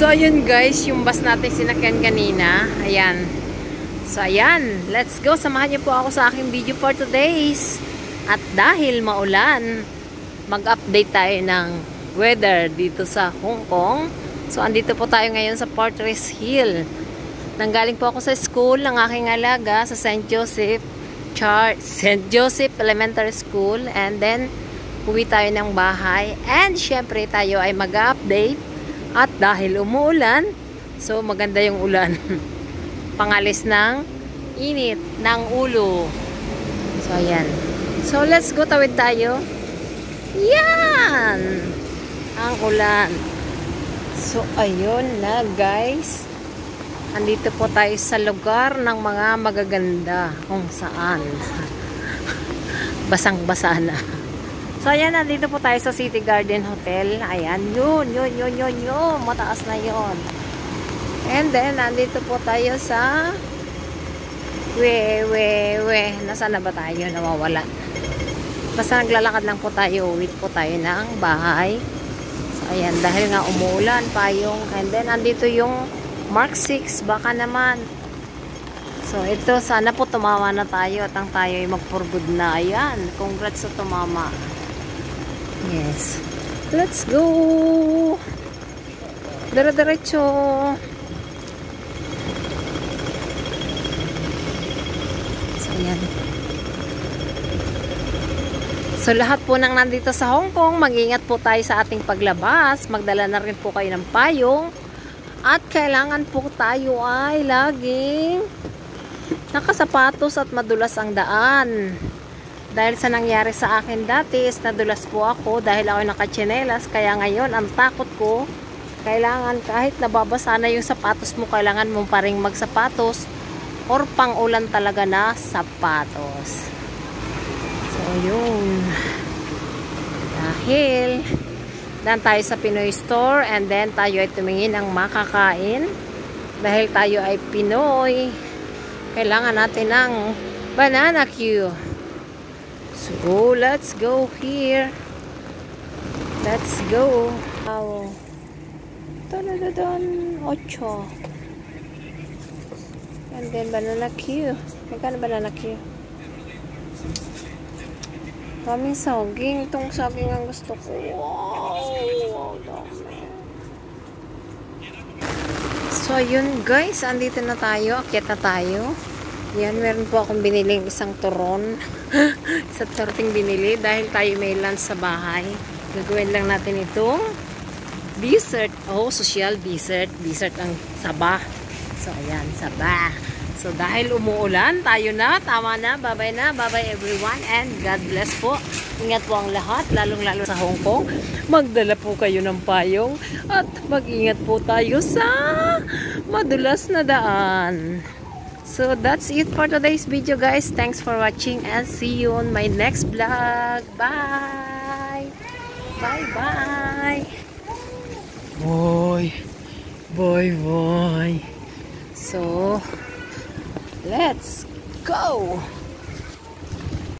So, ayun guys, yung bus natin sinakyan kanina. Ayan. So, ayan. Let's go. Samahan niyo po ako sa aking video for today's. At dahil maulan, mag-update tayo ng weather dito sa Hong Kong. So, andito po tayo ngayon sa Fortress Hill. Nanggaling po ako sa school ng aking alaga sa St. Joseph Elementary School. And then, uwi tayo ng bahay. And, syempre, tayo ay mag-update. At dahil umuulan, so maganda yung ulan. Pangalis ng init ng ulo. So, ayan. So, let's go, tawid tayo. Yan! Ang ulan. So, ayun na, guys. Andito po tayo sa lugar ng mga magaganda kung saan. Basang-basa na. So, ayan, nandito po tayo sa City Garden Hotel. Ayan, yun. Mataas na yun. And then, nandito po tayo sa nasaan na ba tayo? Nawawala. Basta naglalakad lang po tayo. Uwi po tayo ng bahay. So, ayan, dahil nga umuulan pa yung, and then, nandito yung Mark 6. Baka naman. So, ito, sana po tumama na tayo at ang tayo ay mag-for good na. Ayan, congrats sa tumama. Yes. Let's go. Dire-diretso. So, yan. So, lahat po nang nandito sa Hong Kong, mag-ingat po tayo sa ating paglabas. Magdala na rin po kayo ng payong. At kailangan po tayo ay laging nakasapatos at madulas ang daan. Dahil sa nangyari sa akin dati is nadulas po ako dahil ako nakatsinelas. Kaya ngayon, ang takot ko, kailangan kahit nababasa na yung sapatos mo, kailangan mo pa rin magsapatos or pang-ulan talaga na sapatos. So, yun. Dahil dan tayo sa Pinoy store and then tayo ay tumingin ng makakain. Dahil tayo ay Pinoy, kailangan natin ng banana queue. So, let's go here. Let's go. Wow. Tadadadan. 8. And then, banana queue. Magkano banana queue? Kaming saging. Itong saging ang gusto ko. Wow. Dami. So, yun guys. Andito na tayo. Akyat na tayo. Yan, meron po akong biniling isang turon. Sa torting binili dahil tayo may lunch sa bahay. Gagawin lang natin itong dessert. Oh, social dessert. Dessert ang saba. So, ayan, saba. So, dahil umuulan, tayo na. Tama na. Bye-bye na. Bye-bye everyone. And God bless po. Ingat po ang lahat. Lalong-lalo sa Hong Kong. Magdala po kayo ng payong. At mag-ingat po tayo sa madulas na daan. So, that's it for today's video, guys. Thanks for watching and see you on my next vlog. Bye! Bye-bye! Boy! So, let's go!